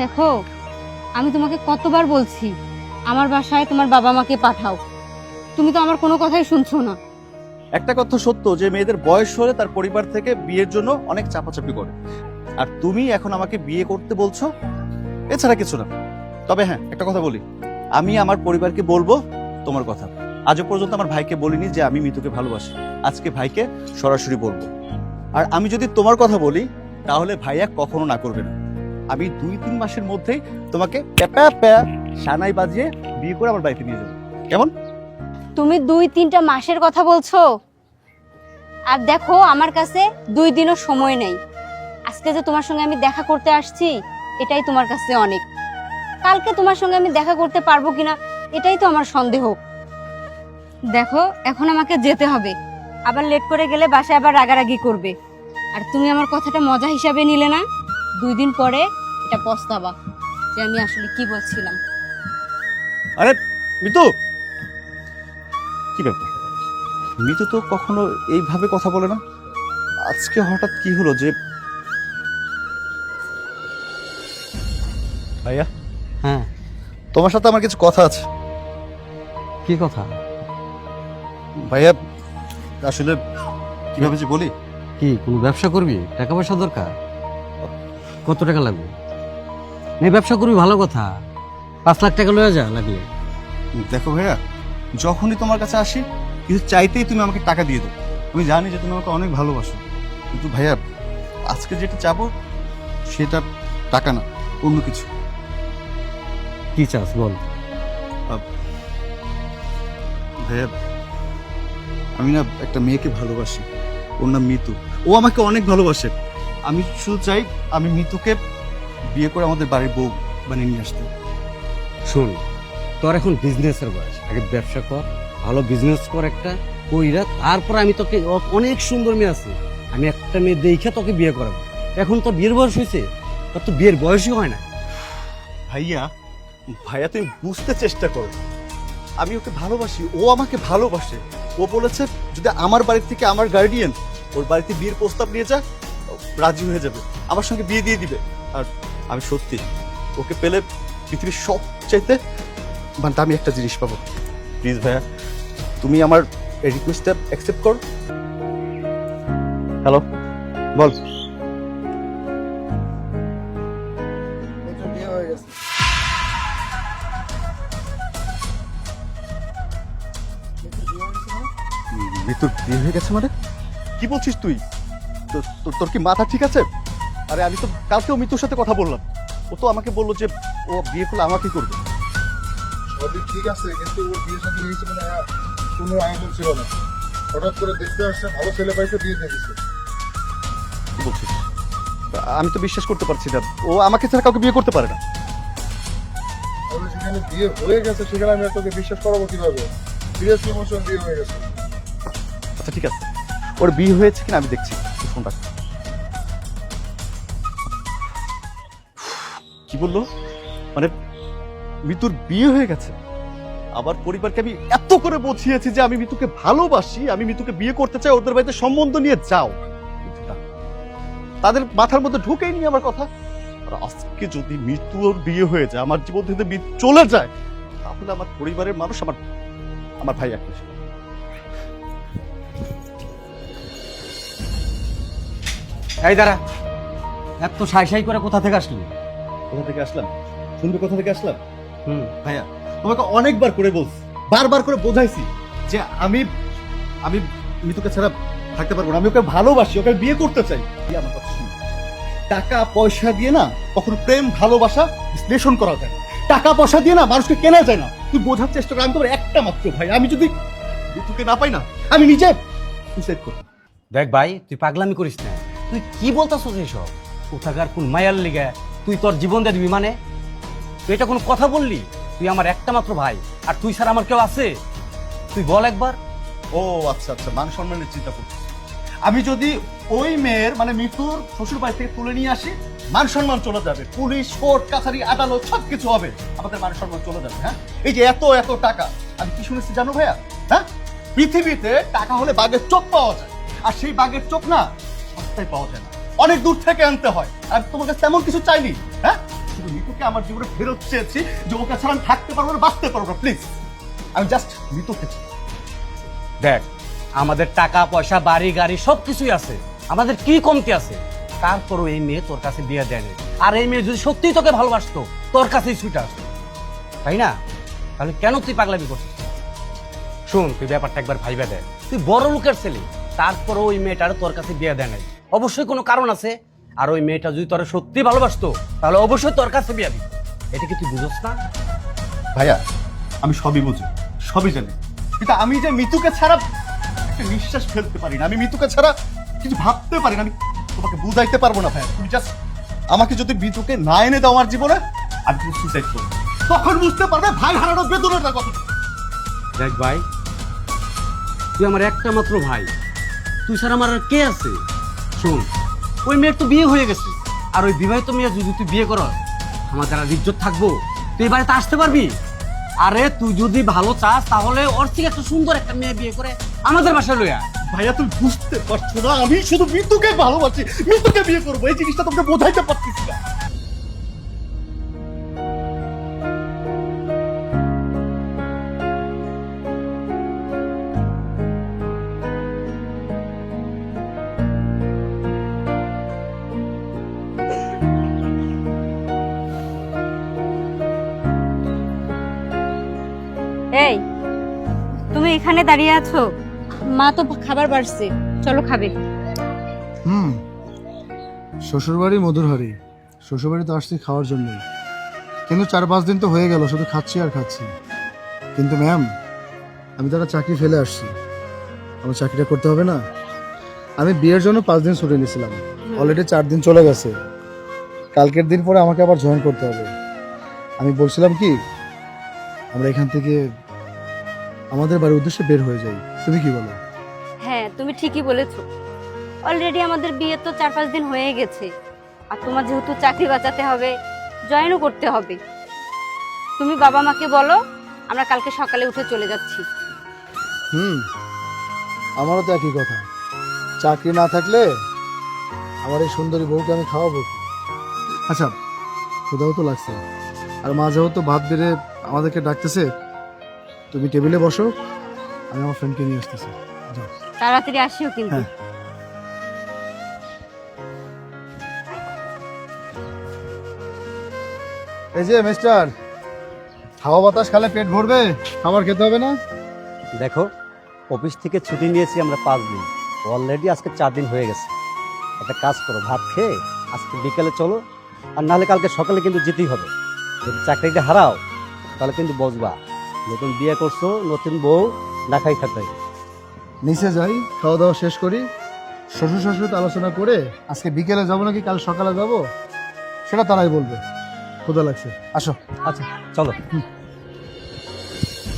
দেখো, আমি তোমাকে কতবার বলছি আমার বাসায় তোমার বাবা মাকে পাঠাও, তুমি তো আমার কোনো কথাই শুনছো না। একটা কথা সত্য যে মেয়েদের বয়স হলে তার পরিবার থেকে বিয়ের জন্য অনেক চাপাচাপি করে, আর তুমি এখন আমাকে বিয়ে করতে বলছো, এছাড়া কিছু না। তবে হ্যাঁ, একটা কথা বলি, আমি আমার পরিবারকে বলবো তোমার কথা। আজও পর্যন্ত আমার ভাইকে বলিনি যে আমি মিতুকে ভালোবাসি, আজকে ভাইকে সরাসরি বলবো। আর আমি যদি তোমার কথা বলি তাহলে ভাইয়া কখনো না করবে না। আমি 2-3 মাসের মধ্যেই তোমাকে প্যাপা প্যা সানাই বাজিয়ে বিয়ে করে আমার বাড়িতে নিয়ে যাবো, কেমন? তুমি 2-3টা মাসের কথা বলছো, আর দেখো আমার কাছে 2 দিনও সময় নেই। আজকে যে তোমার সঙ্গে আমি দেখা করতে আসছি এটাই তোমার কাছে অনেক, কালকে তোমার সঙ্গে আমি দেখা করতে পারবো কিনা এটাই তো আমার সন্দেহ। দেখো এখন আমাকে যেতে হবে, আবার লেট করে গেলে বাসায় আবার রাগারাগি করবে। আর তুমি আমার কথাটা মজা হিসাবে নিলে না, 2 দিন পরে এটা পস্তাবা যে আমি আসলে কি বলছিলাম। আরে মিতু, কি ব্যাপার? মিতু তো কখনো এইভাবে কথা বলে না, আজকে হঠাৎ কি হলো যে? ভাইয়া, হ্যাঁ, তোমার সাথে আমার কিছু কথা আছে। কি কথা? ভাইয়া আসলে কিভাবে যে বলি, কি কোনো ব্যবসা করবি? টাকা পয়সা দরকার? কত টাকা লাগবে? এই ব্যবসা করবি ভালো কথা, 5 লাখ টাকা লয়ে যা লাগলে। দেখো ভাইয়া, যখনই তোমার কাছে আসি কিছু চাইতেই তুমি আমাকে টাকা দিয়ে দাও। আমি জানি যে তুমি আমাকে অনেক ভালোবাসো, কিন্তু ভাইয়া আজকে যেটা চাবো সেটা টাকা না, অন্য কিছু। কি চাস বল? ভাইয়া আমি না একটা মেয়েকে ভালোবাসি, ওর নাম মিতু, ও আমাকে অনেক ভালোবাসে। আমি শুধু চাই আমি মিতুকে বিয়ে করে আমাদের বাড়ির বউ বানিয়ে নিয়ে আসতে। শোন, তোর এখন বিজনেসের বয়স, আগে ব্যবসা কর, ভালো বিজনেস কর একটা কইরা, তারপর আমি তোকে অনেক সুন্দর মেয়ে আছে, আমি একটা মেয়ে দেখে তোকে বিয়ে করাবো। এখন তোর বিয়ের বয়স হয়েছে, তোর তো বিয়ের বয়সই হয় না। ভাইয়া ভাইয়া তুমি বুঝতে চেষ্টা করো, আমি ওকে ভালোবাসি, ও আমাকে ভালোবাসে। ও বলেছে যদি আমার বাড়ি থেকে আমার গার্ডিয়ান ওর বাড়িতে বিয়ের প্রস্তাব নিয়ে যায়, রাজি হয়ে যাবে, আমার সঙ্গে বিয়ে দিয়ে দিবে। আর আমি সত্যি ওকে পেলে পৃথিবীর সব চাইতে মানে আমি একটা জিনিস পাবো। প্লিজ ভাইয়া তুমি আমার এই রিকোয়েস্টটা অ্যাকসেপ্ট করো। হ্যালো, বল। মিতুর বিয়ে হয়ে গেছে মানে? কি বলছিস তুই? তোর কি মাথা ঠিক আছে? আরে আমি তো কালকেও মিতুর সাথে কথা বললাম, ও তো আমাকে বললো যে ও বিয়ে করলে আমাকে করবে। সবই ঠিক আছে, কিন্তু ওর বিয়ে সাথে হয়েছে মানে কোনো আয়োজন ছিল না। হঠাৎ করে দেখতে আসছে, ভালো ছেলে পাইছে, বিয়ে দিয়ে দিচ্ছে। কি বলছিস? আমি তো বিশ্বাস করতে পারছি না, ও আমাকে ছাড়া কাউকে বিয়ে করতে পারে না। তাহলে সেখানে বিয়ে হয়ে গেছে, সেখানে আমি আর তোকে বিশ্বাস করাবো কিভাবে? সিরিয়াসলি ইমোশন বিয়ে হয়ে গেছে। আচ্ছা ঠিক আছে, ওর বিয়ে হয়েছে কিনা আমি দেখছি। ফোনটা কি বললো? মানে মিতুর বিয়ে হয়ে গেছে? আবার পরিবারকে আমি এত করে বুঝিয়েছি যে আমি মিতুকে ভালোবাসি, আমি মিতুকে বিয়ে করতে চাই, ওদের বাড়িতে সম্বন্ধ নিয়ে যাও, তাদের মাথার মধ্যে ঢুকেই নি আমার কথা। আর আজকে যদি মিতুর বিয়ে হয়ে যায়, আমার জীবন থেকে মিতু চলে যায়, তাহলে আমার পরিবারের মানুষ আমার ভাই এক। এই দাঁড়া, এত সাই সাই করে কোথা থেকে আসলি? কোথা থেকে আসলাম শুনবে? কোথা থেকে আসলাম? হুম, ভাইয়া তোমাকে অনেকবার করে বলছি, বারবার করে বোঝাইছি যে আমি আমি মিতুকে ছাড়া থাকতে পারবো না, আমি ওকে ভালোবাসি, ওকে বিয়ে করতে চাই। তুই আমার কথা শুন, টাকা পয়সা দিয়ে না কখনো প্রেম ভালোবাসা বিশ্লেষণ করা যায় না, টাকা পয়সা দিয়ে না মানুষকে কেনা যায় না। তুই বোঝার চেষ্টা কর, আমি তোমার একটা মাত্র ভাই, আমি যদি মিতুকে না পাই না আমি নিজে সুইসাইড করব। দেখ ভাই, তুই পাগলামি করিস না। তুই কি বলতাছস এইসব? কোথাকার কোন মায়ার লিগা তুই তোর জীবন দিয়ে দিবি মানে? তুই এটা কোনো কথা বললি? তুই আমার একটা মাত্র ভাই, আর তুই ছাড়া আমার কেউ আছে? তুই বল একবার। ও আচ্ছা আচ্ছা, মান সম্মানের চিন্তা করছিস। আমি যদি ওই মেয়ের মানে মিতুর শ্বশুর বাড়ি থেকে তুলে নিয়ে আসি, মান সম্মান চলে যাবে, পুলিশ কোর্ট কাছারি আদালত সবকিছু হবে, আমাদের মান সম্মান চলে যাবে। হ্যাঁ, এই যে এত এত টাকা, আমি কি শুনেছি জানো ভাইয়া? হ্যাঁ, পৃথিবীতে টাকা হলে বাঘের চোখ পাওয়া যায়, আর সেই বাঘের চোখ না সস্তায় পাওয়া যায় না, অনেক দূর থেকে আনতে হয়। আর তোমার কাছে তেমন কিছু চাইনি। হ্যাঁ, শুধু মিতুকে আমার জীবনে ফেরত চেয়েছি, যে ওকে ছাড়া আমি থাকতে পারবো না, বাঁচতে পারবো না। প্লিজ, আমি জাস্ট মিতুকে চাই। দেখ, আমাদের টাকা পয়সা বাড়ি গাড়ি সবকিছুই আছে, আমাদের কি কমতি আছে? তারপরও এই মেয়ে তোর কাছে বিয়ে দেয়নি। আর এই মেয়ে যদি সত্যিই তোকে ভালোবাসতো, তোর কাছেই ছুটে আসতো, তাই না? তাহলে কেন তুই পাগলামি করছিস? শোন, তুই ব্যাপারটা একবার ভাইবা দেয়, তুই বড় লোকের ছেলে, তারপরও ওই মেয়েটার তোর কাছে বিয়ে দেয় নাই, অবশ্যই কোনো কারণ আছে। আর ওই মেয়েটা যদি তোর সত্যি ভালোবাসতো, তাহলে অবশ্যই তোর কাছে বিয়ে দিত। এটা কি তুই বুঝছ না? ভাইয়া, আমি সবই বুঝি, সবই জানি, কিন্তু আমি যে মিতুকে ছাড়া একটা নিঃশ্বাস ফেলতে পারি না, আমি মিতুকে ছাড়া কিছু ভাবতে পারি না, আমি তোমাকে বুঝাইতে পারবো না ভাইয়া। তুমি জাস্ট আমাকে যদি মিতুকে না এনে দাও আমার জীবনে, আমি তুমি সুইসাইড করবো, তখন বুঝতে পারবে ভাই হারানোর বেদনাটা কত। দেখ ভাই, তুই আমার একটা মাত্র ভাই, তুই ছাড়া আমার আর কে আছে? শোন, ওই মেয়ের তো বিয়ে হয়ে গেছে, আর ওই বিবাহিত মেয়ে যদি তুই বিয়ে কর, আমাদের আর ইজ্জত থাকবো? তুই এই বাড়িতে আসতে পারবি? আরে তুই যদি ভালো চাস, তাহলে ওর থেকে একটা সুন্দর একটা মেয়ে বিয়ে করে আমাদের বাসায় লইয়া। ভাইয়া তুমি বুঝতে পারছো না, আমি শুধু মিতুকে ভালোবাসি, মিতুকে বিয়ে করবো, এই জিনিসটা তোমাকে বোঝাইতে পারতেছি না। এই, তুমি এখানে দাঁড়িয়ে আছো? মা তো খাবার বাড়ছে, চলো খাবে। শ্বশুরবাড়ি মধুর হাড়ি, শ্বশুরবাড়ি তো আসছি খাওয়ার জন্যই, কিন্তু 4-5 দিন তো হয়ে গেল শুধু খাচ্ছি আর খাচ্ছি। কিন্তু ম্যাম, আমি তো একটা চাকরি ফেলে আসছি, আমার চাকরিটা করতে হবে না? আমি বিয়ের জন্য 5 দিন ছুটি নিয়েছিলাম, অলরেডি 4 দিন চলে গেছে, কালকের দিন পরে আমাকে আবার জয়েন করতে হবে। আমি বলছিলাম কি, আমরা এখান থেকে আমাদের বাড়ির উদ্দেশ্যে বের হয়ে যাই, তুমি কি বলো? হ্যাঁ, তুমি ঠিকই বলেছো। অলরেডি আমাদের বিয়ে তো 4-5 দিন হয়ে গেছে, আর তোমার যেহেতু চাকরি বাঁচাতে হবে, জয়েনও করতে হবে। তুমি বাবা মাকে বলো আমরা কালকে সকালে উঠে চলে যাচ্ছি। আমারও তো একই কথা, চাকরি না থাকলে আমার এই সুন্দরী বউকে আমি খাওয়াবো কি? আচ্ছা, ক্ষুধাও তো লাগছে, আর মা যেহেতু ভাত বেড়ে আমাদেরকে ডাকতেছে, তুমি টেবিলে বসো, আমি আমার ফ্রেন্ডকে নিয়ে আসতেছি। যাও। তাড়াতাড়ি আসিও কিন্তু। হ্যাঁ। এই যে মিস্টার, হাওয়া বাতাস খালে পেট ভরবে, খাবার খেতে হবে না? দেখো, অফিস থেকে ছুটি নিয়েছি আমরা 5 দিন, অলরেডি আজকে 4 দিন হয়ে গেছে। একটা কাজ করো, ভাত খেয়ে আজকে বিকেলে চলো, আর নাহলে কালকে সকালে কিন্তু যেতেই হবে। যদি চাকরিটা হারাও, তাহলে কিন্তু বসবা, নতুন বিয়ে করছো, নতুন বউ, না খাই থাকবে। নিচে যাই, খাওয়া দাওয়া শেষ করি, শ্বশুর শাশুড়িতে আলোচনা করে আজকে বিকেলে যাবো নাকি কাল সকালে যাবো সেটা তারাই বলবে। ক্ষুধা লাগছে, আসো। আচ্ছা চলো।